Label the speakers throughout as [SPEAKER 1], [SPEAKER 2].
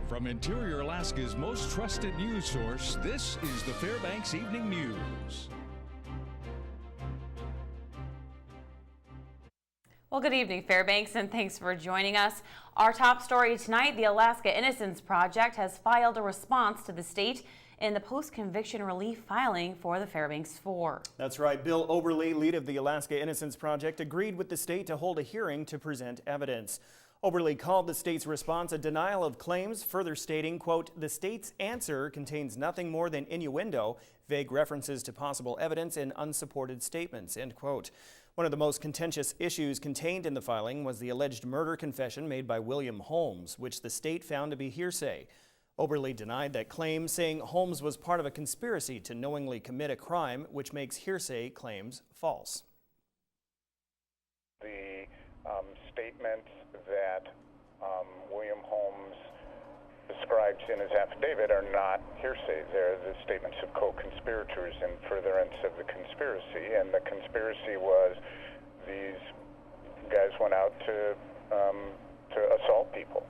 [SPEAKER 1] From Interior Alaska's most trusted news source, this is the Fairbanks Evening News.
[SPEAKER 2] Well, good evening, Fairbanks, and thanks for joining us. Our top story tonight, the Alaska Innocence Project has filed a response to the state in the post-conviction relief filing for the Fairbanks Four.
[SPEAKER 3] That's right. Bill Oberle, lead of the Alaska Innocence Project, agreed with the state to hold a hearing to present evidence. Oberle called the state's response a denial of claims, further stating, quote, "The state's answer contains nothing more than innuendo, vague references to possible evidence, and unsupported statements," end quote. One of the most contentious issues contained in the filing was the alleged murder confession made by William Holmes, which the state found to be hearsay. Oberle denied that claim, saying Holmes was part of a conspiracy to knowingly commit a crime, which makes hearsay claims false.
[SPEAKER 4] The statement that William Holmes describes in his affidavit are not hearsay. They're the statements of co-conspirators in furtherance of the conspiracy. And the conspiracy was these guys went out to assault people.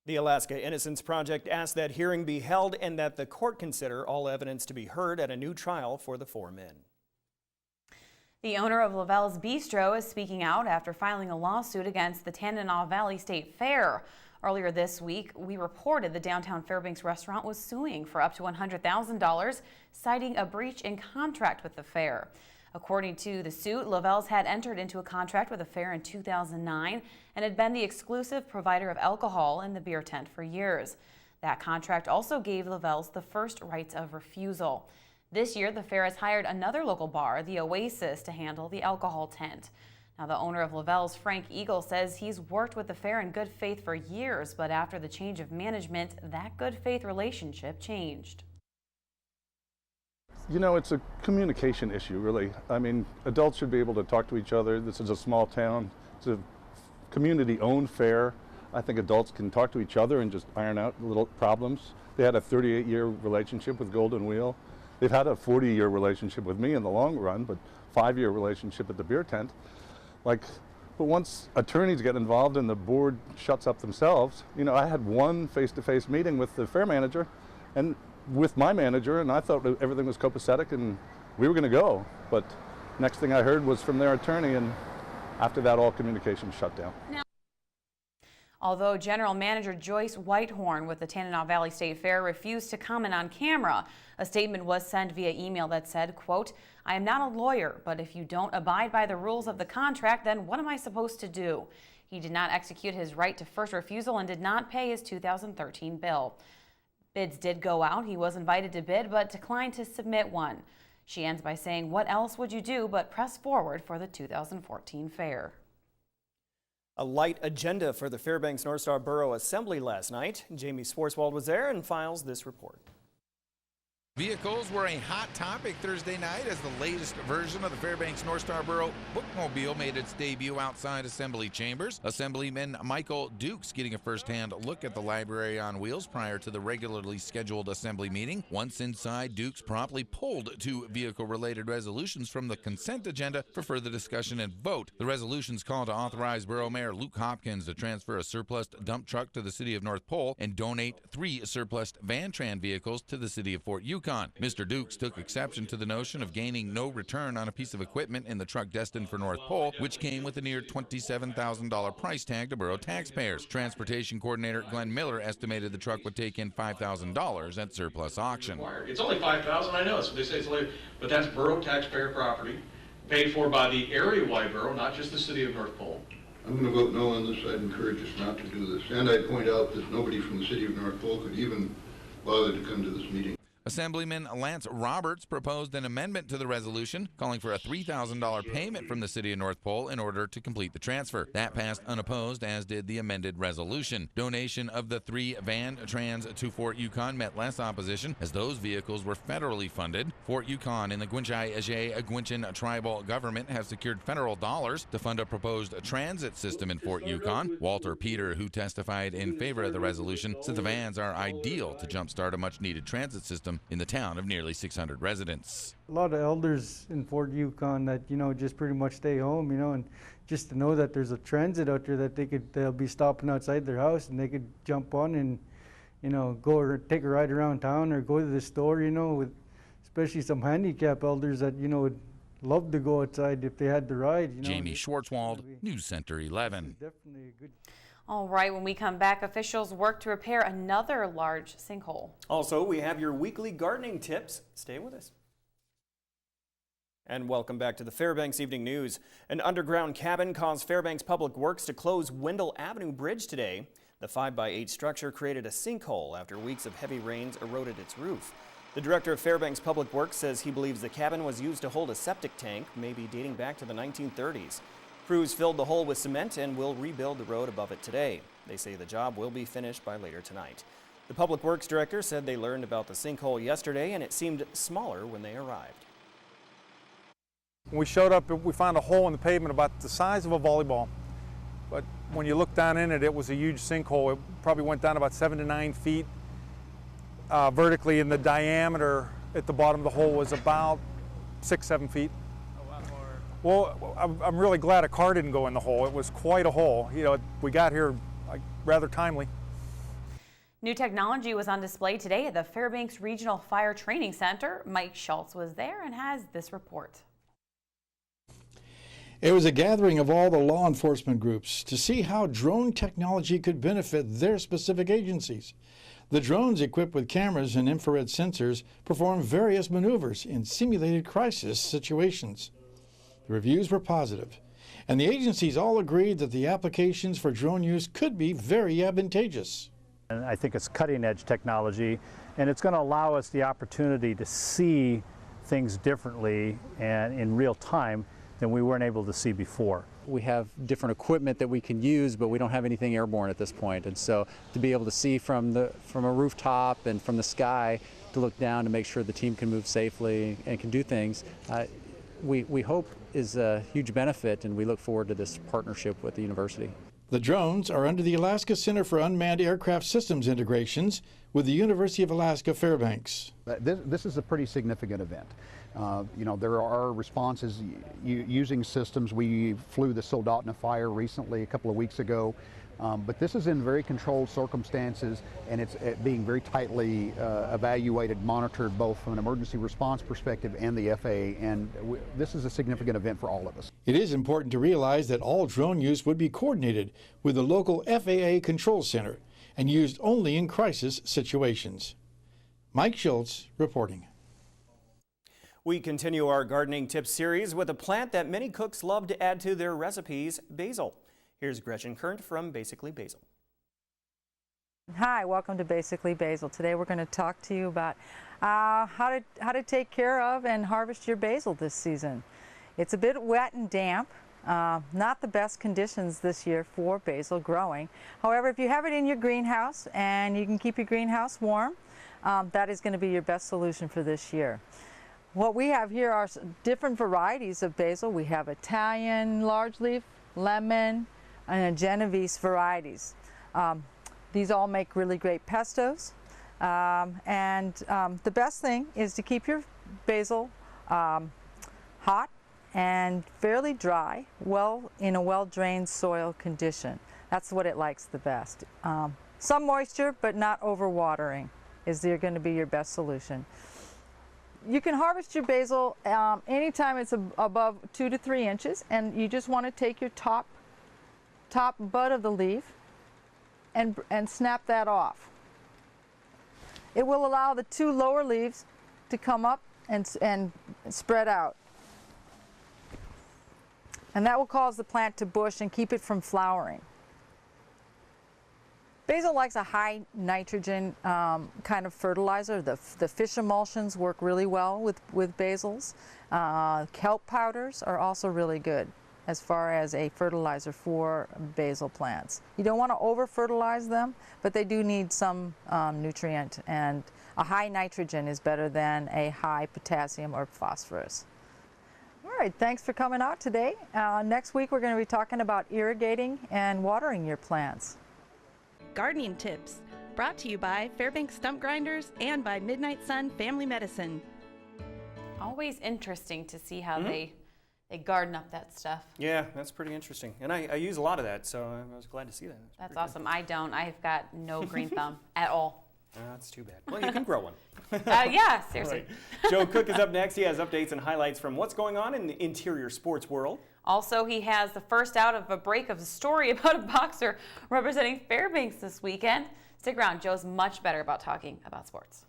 [SPEAKER 3] The Alaska Innocence Project asked that hearing be held and that the court consider all evidence to be heard at a new trial for the four men.
[SPEAKER 2] The owner of Lavelle's Bistro is speaking out after filing a lawsuit against the Tanana Valley State Fair. Earlier this week, we reported the downtown Fairbanks restaurant was suing for up to $100,000, citing a breach in contract with the fair. According to the suit, Lavelle's had entered into a contract with the fair in 2009 and had been the exclusive provider of alcohol in the beer tent for years. That contract also gave Lavelle's the first rights of refusal. This year, the fair has hired another local bar, the Oasis, to handle the alcohol tent. Now, the owner of Lavelle's, Frank Eagle, says he's worked with the fair in good faith for years, but after the change of management, that good faith relationship changed.
[SPEAKER 5] You know, it's a communication issue, really. I mean, adults should be able to talk to each other. This is a small town. It's a community-owned fair. I think adults can talk to each other and just iron out little problems. They had a 38-year relationship with Golden Wheel. They've had a 40-year relationship with me in the long run, but 5-year relationship at the beer tent. But once attorneys get involved and the board shuts up themselves, you know, I had one face-to-face meeting with the fair manager and with my manager, and I thought everything was copacetic and we were going to go. But next thing I heard was from their attorney, and after that, all communication shut down.
[SPEAKER 2] Although General Manager Joyce Whitehorn with the Tanana Valley State Fair refused to comment on camera, a statement was sent via email that said, quote, "I am not a lawyer, but if you don't abide by the rules of the contract, then what am I supposed to do?" He did not execute his right to first refusal and did not pay his 2013 bill. Bids did go out. He was invited to bid, but declined to submit one. She ends by saying, "What else would you do but press forward for the 2014 fair?"
[SPEAKER 3] A light agenda for the Fairbanks North Star Borough Assembly last night. Jamie Swartzwald was there and files this report.
[SPEAKER 6] Vehicles were a hot topic Thursday night as the latest version of the Fairbanks North Star Borough bookmobile made its debut outside Assembly chambers. Assemblyman Michael Dukes getting a first-hand look at the library on wheels prior to the regularly scheduled Assembly meeting. Once inside, Dukes promptly pulled 2 vehicle-related resolutions from the consent agenda for further discussion and vote. The resolutions call to authorize Borough Mayor Luke Hopkins to transfer a surplus dump truck to the city of North Pole and donate 3 surplus Van-Tran vehicles to the city of Fort Yukon. Mr. Dukes took exception to the notion of gaining no return on a piece of equipment in the truck destined for North Pole, which came with a near $27,000 price tag to borough taxpayers. Transportation Coordinator Glenn Miller estimated the truck would take in $5,000 at surplus auction.
[SPEAKER 7] It's only $5,000, I know, that's what they say it's later, but that's borough taxpayer property, paid for by the area-wide borough, not just the city of North Pole.
[SPEAKER 8] I'm going to vote no on this. I'd encourage us not to do this. And I'd point out that nobody from the city of North Pole could even bother to come to this meeting.
[SPEAKER 6] Assemblyman Lance Roberts proposed an amendment to the resolution calling for a $3,000 payment from the city of North Pole in order to complete the transfer. That passed unopposed, as did the amended resolution. Donation of the 3 Van-Trans to Fort Yukon met less opposition as those vehicles were federally funded. Fort Yukon and the Gwich'in tribal government have secured federal dollars to fund a proposed transit system in Fort Yukon. Walter Peter, who testified in favor of the resolution, said the vans are ideal to jumpstart a much-needed transit system ecosystem in the town of nearly 600 residents.
[SPEAKER 9] A lot of elders in Fort Yukon that, just pretty much stay home, and just to know that there's a transit out there that they'll be stopping outside their house and they could jump on and, go or take a ride around town or go to the store, with especially some handicapped elders that, would love to go outside if they had the ride.
[SPEAKER 6] Jamie Schwartzwald, News Center 11.
[SPEAKER 9] Definitely a good.
[SPEAKER 2] All right, when we come back, officials work to repair another large sinkhole.
[SPEAKER 3] Also, we have your weekly gardening tips. Stay with us. And welcome back to the Fairbanks Evening News. An underground cabin caused Fairbanks Public Works to close Wendell Avenue Bridge today. The 5x8 structure created a sinkhole after weeks of heavy rains eroded its roof. The director of Fairbanks Public Works says he believes the cabin was used to hold a septic tank, maybe dating back to the 1930s. Crews filled the hole with cement and will rebuild the road above it today. They say the job will be finished by later tonight. The Public Works director said they learned about the sinkhole yesterday and it seemed smaller when they arrived.
[SPEAKER 10] When we showed up, we found a hole in the pavement about the size of a volleyball. But when you look down in it, it was a huge sinkhole. It probably went down about 7 to 9 feet vertically, and the diameter at the bottom of the hole was about 6-7 feet. Well, I'm really glad a car didn't go in the hole. It was quite a hole. We got here rather timely.
[SPEAKER 2] New technology was on display today at the Fairbanks Regional Fire Training Center. Mike Schultz was there and has this report.
[SPEAKER 11] It was a gathering of all the law enforcement groups to see how drone technology could benefit their specific agencies. The drones, equipped with cameras and infrared sensors, perform various maneuvers in simulated crisis situations. The reviews were positive, and the agencies all agreed that the applications for drone use could be very advantageous.
[SPEAKER 12] And I think it's cutting-edge technology, and it's going to allow us the opportunity to see things differently and in real time than we weren't able to see before. We have different equipment that we can use, but we don't have anything airborne at this point. And so to be able to see from a rooftop and from the sky, to look down to make sure the team can move safely and can do things, we hope is a huge benefit, and we look forward to this partnership with the university.
[SPEAKER 11] The drones are under the Alaska Center for Unmanned Aircraft Systems Integrations with the University of Alaska Fairbanks.
[SPEAKER 13] This is a pretty significant event. There are responses using systems. We flew the Soldotna fire recently, a couple of weeks ago. But this is in very controlled circumstances, and it's being very tightly evaluated, monitored both from an emergency response perspective and the FAA, and this is a significant event for all of us.
[SPEAKER 11] It is important to realize that all drone use would be coordinated with the local FAA control center and used only in crisis situations. Mike Schultz reporting.
[SPEAKER 3] We continue our gardening tips series with a plant that many cooks love to add to their recipes, basil. Here's Gretchen Current from Basically Basil.
[SPEAKER 14] Hi, welcome to Basically Basil. Today we're going to talk to you about how to take care of and harvest your basil this season. It's a bit wet and damp, not the best conditions this year for basil growing. However, if you have it in your greenhouse and you can keep your greenhouse warm, that is going to be your best solution for this year. What we have here are different varieties of basil. We have Italian large leaf, lemon, and Genovese varieties. These all make really great pestos. The best thing is to keep your basil hot and fairly dry, in a well-drained soil condition. That's what it likes the best. Some moisture, but not overwatering is going to be your best solution. You can harvest your basil anytime it's above 2 to 3 inches, and you just want to take your top bud of the leaf and snap that off. It will allow the 2 lower leaves to come up and spread out. And that will cause the plant to bush and keep it from flowering. Basil likes a high nitrogen kind of fertilizer. The fish emulsions work really well with basils. Kelp powders are also really good as far as a fertilizer for basil plants. You don't want to over-fertilize them, but they do need some nutrient, and a high nitrogen is better than a high potassium or phosphorus. All right, thanks for coming out today. Next week we're going to be talking about irrigating and watering your plants.
[SPEAKER 15] Gardening tips Brought to you by Fairbanks Stump Grinders and by Midnight Sun Family Medicine.
[SPEAKER 2] Always interesting to see how they garden up that stuff.
[SPEAKER 3] Yeah, that's pretty interesting. And I use a lot of that, so I was glad to see that.
[SPEAKER 2] That's awesome. I don't. I've got no green thumb at all.
[SPEAKER 3] That's too bad. Well, you can grow one.
[SPEAKER 2] Yeah, seriously.
[SPEAKER 3] Right. Joe Cook is up next. He has updates and highlights from what's going on in the interior sports world.
[SPEAKER 2] Also, he has the first out of a break of a story about a boxer representing Fairbanks this weekend. Stick around. Joe's much better about talking about sports.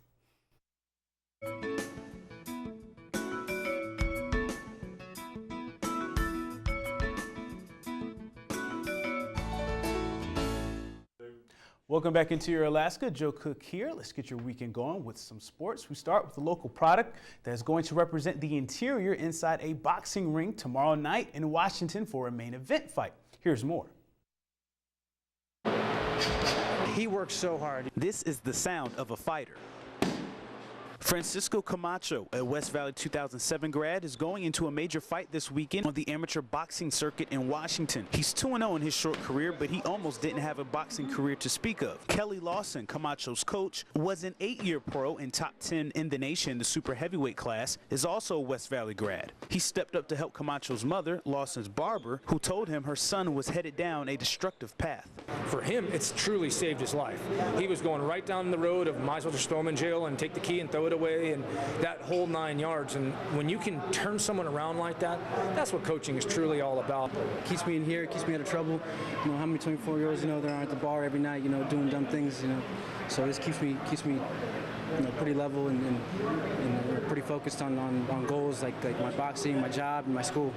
[SPEAKER 16] Welcome back into your Alaska. Joe Cook here. Let's get your weekend going with some sports. We start with a local product that's going to represent the interior inside a boxing ring tomorrow night in Washington for a main event fight. Here's more.
[SPEAKER 17] He works so hard.
[SPEAKER 16] This is the sound of a fighter. Francisco Camacho, a West Valley 2007 grad, is going into a major fight this weekend on the amateur boxing circuit in Washington. He's 2-0 in his short career, but he almost didn't have a boxing career to speak of. Kelly Lawson, Camacho's coach, was an 8-year pro and top 10 in the nation in the super heavyweight class, is also a West Valley grad. He stepped up to help Camacho's mother, Lawson's barber, who told him her son was headed down a destructive path.
[SPEAKER 17] For him, it's truly saved his life. He was going right down the road of might as well just throw him in jail and take the key and throw it away, and that whole 9 yards. And when you can turn someone around like that, that's what coaching is truly all about.
[SPEAKER 18] Keeps me in here, keeps me out of trouble. You know, how many 24-year-olds, you know, they're at the bar every night, you know, doing dumb things, you know. So this keeps me, you know, pretty level and pretty focused on goals like my boxing, my job, and my school.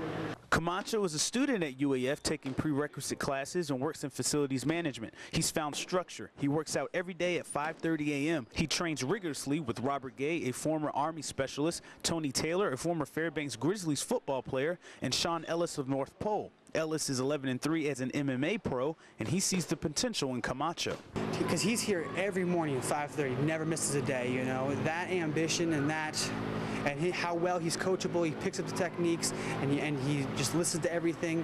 [SPEAKER 16] Camacho is a student at UAF taking prerequisite classes and works in facilities management. He's found structure. He works out every day at 5:30 a.m. He trains rigorously with Robert Gay, a former Army specialist, Tony Taylor, a former Fairbanks Grizzlies football player, and Sean Ellis of North Pole. Ellis is 11-3 as an MMA pro, and he sees the potential in Camacho.
[SPEAKER 18] Because he's here every morning at 5:30, never misses a day, you know. That ambition and how well he's coachable, he picks up the techniques, and he just listens to everything.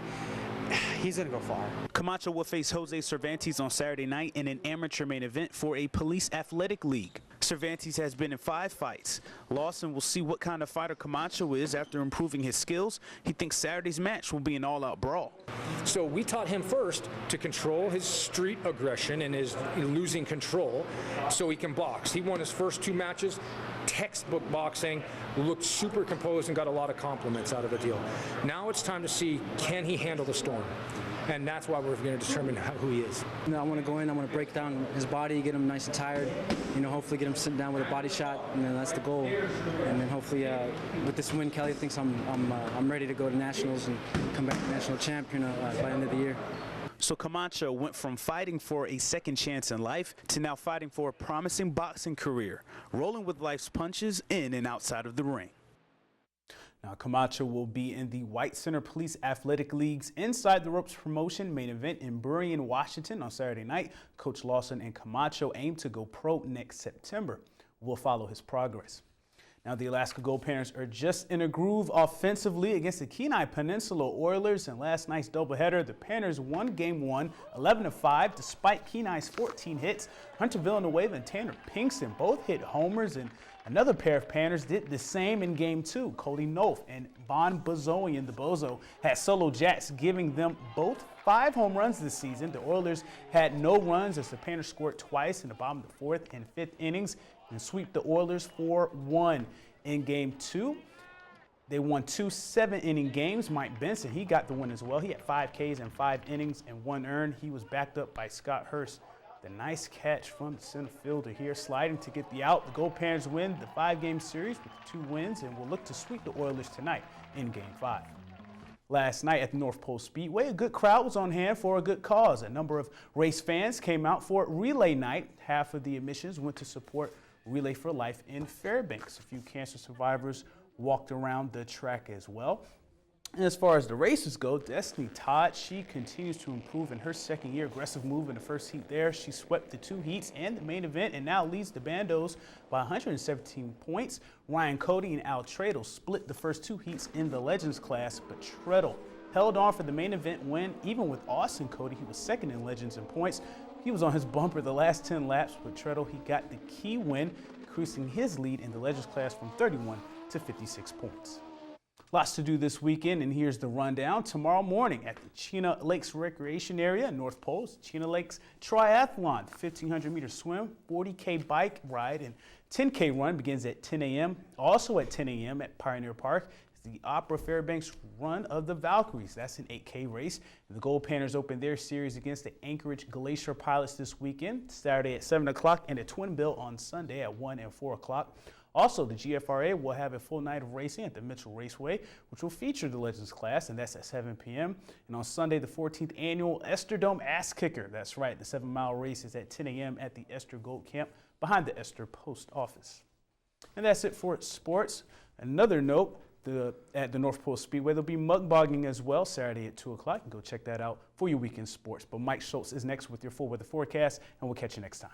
[SPEAKER 18] He's going to go far.
[SPEAKER 16] Camacho will face Jose Cervantes on Saturday night in an amateur main event for a police athletic league. Cervantes has been in 5 fights. Lawson will see what kind of fighter Camacho is after improving his skills. He thinks Saturday's match will be an all-out brawl.
[SPEAKER 17] So we taught him first to control his street aggression and his losing control so he can box. He won his first 2 matches, textbook boxing, looked super composed and got a lot of compliments out of the deal. Now it's time to see, can he handle the storm? And that's why we're going to determine who he is.
[SPEAKER 18] You know, I want to go in, I want to break down his body, get him nice and tired, you know, hopefully get him sitting down with a body shot, and then that's the goal. And then hopefully with this win, Kelly thinks I'm ready to go to nationals and come back to national champion by the end of the year.
[SPEAKER 16] So Camacho went from fighting for a second chance in life to now fighting for a promising boxing career, rolling with life's punches in and outside of the ring. Now, Camacho will be in the White Center Police Athletic League's Inside the Ropes promotion main event in Burien, Washington on Saturday night. Coach Lawson and Camacho aim to go pro next September. We'll follow his progress. Now, the Alaska Gold Panthers are just in a groove offensively against the Kenai Peninsula Oilers. In last night's doubleheader, the Panthers won Game 1, 11-5, despite Kenai's 14 hits. Hunter Villanueva and Tanner Pinkston both hit homers, and another pair of Panthers did the same in Game 2. Cody Noth and Bon Bozoian, the Bozo, had solo jacks, giving them both 5 home runs this season. The Oilers had no runs as the Panthers scored twice in the bottom of the 4th and 5th innings and sweep the Oilers 4-1 in Game 2. They won 2 7-inning games. Mike Benson, he got the win as well. He had 5 Ks in 5 innings and 1 earned. He was backed up by Scott Hurst. The nice catch from the center fielder here, sliding to get the out. The Gold Panthers win the 5-game series with 2 wins and will look to sweep the Oilers tonight in Game 5. Last night at the North Pole Speedway, a good crowd was on hand for a good cause. A number of race fans came out for relay night. Half of the admissions went to support Relay for Life in Fairbanks. A few cancer survivors walked around the track as well. And as far as the races go, Destiny Todd, she continues to improve in her second year. Aggressive move in the first heat there. She swept the 2 heats and the main event and now leads the Bandos by 117 points. Ryan Cody and Al Treadle split the first 2 heats in the Legends class, but Treadle held on for the main event win. Even with Austin Cody, he was second in Legends in points. He was on his bumper the last 10 laps. With Treadle, he got the key win, increasing his lead in the Legends class from 31 to 56 points. Lots to do this weekend, and here's the rundown. Tomorrow morning at the Chena Lakes Recreation Area in North Post, Chena Lakes Triathlon, the 1,500-meter swim, 40K bike ride, and 10K run begins at 10 a.m. Also at 10 a.m. at Pioneer Park is the Opera Fairbanks Run of the Valkyries. That's an 8K race. And the Gold Panthers open their series against the Anchorage Glacier Pilots this weekend, Saturday at 7 o'clock, and at Twin Bill on Sunday at 1 and 4 o'clock. Also, the GFRA will have a full night of racing at the Mitchell Raceway, which will feature the Legends class, and that's at 7 p.m. And on Sunday, the 14th annual Esther Dome Ass Kicker. That's right, the 7-mile race is at 10 a.m. at the Esther Gold Camp behind the Esther Post Office. And that's it for sports. Another note, at the North Pole Speedway, there'll be mug bogging as well Saturday at 2 o'clock. Go check that out for your weekend sports. But Mike Schultz is next with your full weather forecast, and we'll catch you next time.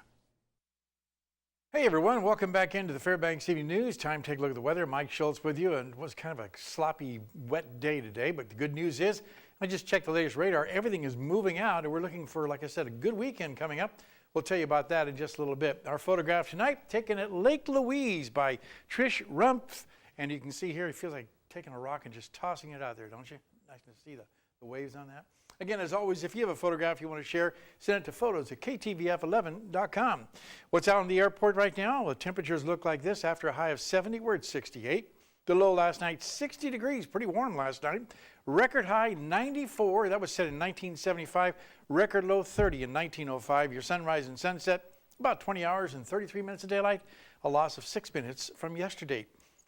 [SPEAKER 11] Hey everyone, welcome back into the Fairbanks Evening News. Time to take a look at the weather. Mike Schultz with you, and it was kind of a sloppy, wet day today, but the good news is, I just checked the latest radar. Everything is moving out, and we're looking for, like I said, a good weekend coming up. We'll tell you about that in just a little bit. Our photograph tonight, taken at Lake Louise by Trish Rumpf, and you can see here, it feels like taking a rock and just tossing it out there, don't you? Nice to see the waves on that. Again, as always, if you have a photograph you want to share, send it to photos@ktvf11.com. What's out in the airport right now? Well, the temperatures look like this. After a high of 70, we're at 68. The low last night, 60 degrees. Pretty warm last night. Record high, 94. That was set in 1975. Record low, 30 in 1905. Your sunrise and sunset, about 20 hours and 33 minutes of daylight. A loss of 6 minutes from yesterday.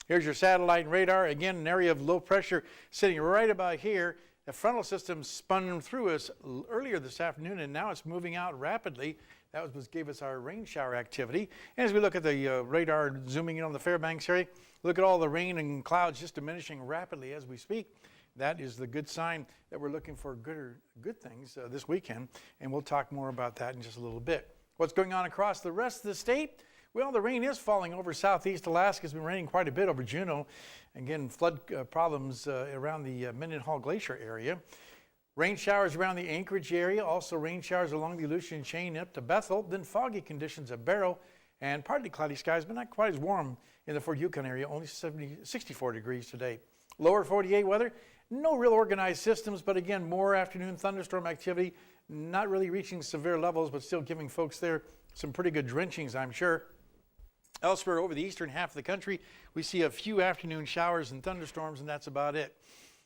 [SPEAKER 11] Here's your satellite and radar. Again, an area of low pressure sitting right about here. The frontal system spun through us earlier this afternoon, and now it's moving out rapidly. That was what gave us our rain shower activity. And as we look at the radar zooming in on the Fairbanks area, look at all the rain and clouds just diminishing rapidly as we speak. That is the good sign that we're looking for good things this weekend, and we'll talk more about that in just a little bit. What's going on across the rest of the state? Well, the rain is falling over southeast Alaska. It's been raining quite a bit over Juneau. Again, flood problems around the Mendenhall Glacier area. Rain showers around the Anchorage area. Also rain showers along the Aleutian Chain up to Bethel. Then foggy conditions at Barrow. And partly cloudy skies, but not quite as warm in the Fort Yukon area. Only 64 degrees today. Lower 48 weather. No real organized systems, but again, more afternoon thunderstorm activity. Not really reaching severe levels, but still giving folks there some pretty good drenchings, I'm sure. Elsewhere over the eastern half of the country, we see a few afternoon showers and thunderstorms, and that's about it.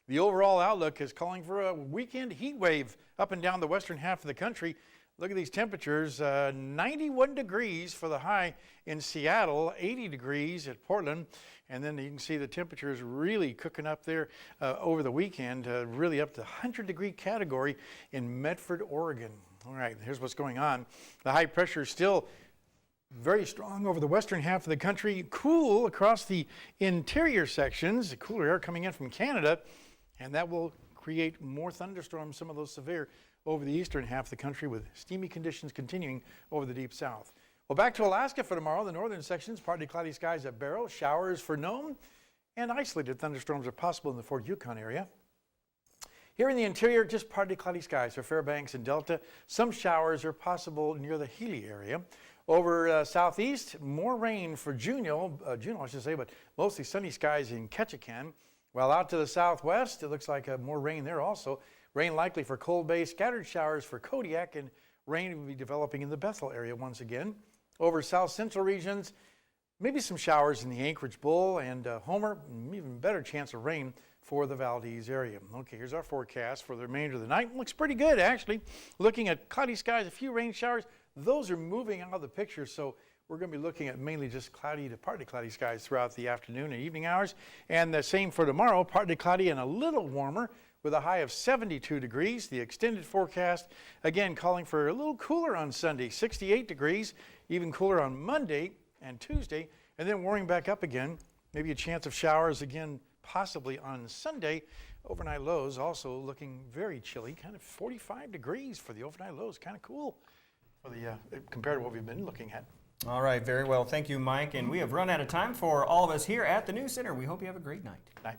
[SPEAKER 11] The overall outlook is calling for a weekend heat wave up and down the western half of the country. Look at these temperatures, 91 degrees for the high in Seattle, 80 degrees at Portland, and then you can see the temperatures really cooking up there over the weekend, really up to 100-degree category in Medford, Oregon. All right, here's what's going on. The high pressure is still very strong over the western half of the country, cool across the interior sections, the cooler air coming in from Canada, and that will create more thunderstorms, some of those severe, over the eastern half of the country with steamy conditions continuing over the deep south. Well, back to Alaska for tomorrow. The northern sections, partly cloudy skies at Barrow, showers for Nome, and isolated thunderstorms are possible in the Fort Yukon area. Here in the interior, just partly cloudy skies for Fairbanks and Delta. Some showers are possible near the Healy area. Over southeast, more rain for Juneau, I should say, but mostly sunny skies in Ketchikan. While out to the southwest, it looks like more rain there also. Rain likely for Cold Bay, scattered showers for Kodiak, and rain will be developing in the Bethel area once again. Over south central regions, maybe some showers in the Anchorage Bull and Homer, even better chance of rain for the Valdez area. Okay, here's our forecast for the remainder of the night. Looks pretty good, actually. Looking at cloudy skies, a few rain showers. Those are moving out of the picture, so we're going to be looking at mainly just cloudy to partly cloudy skies throughout the afternoon and evening hours. And the same for tomorrow, partly cloudy and a little warmer with a high of 72 degrees. The extended forecast, again, calling for a little cooler on Sunday, 68 degrees, even cooler on Monday and Tuesday, and then warming back up again. Maybe a chance of showers again, possibly on Sunday. Overnight lows also looking very chilly, kind of 45 degrees for the overnight lows, kind of cool for the compared to what we've been looking at.
[SPEAKER 3] All right, very well. Thank you, Mike. And we have run out of time for all of us here at the News Center. We hope you have a great night.
[SPEAKER 11] Night.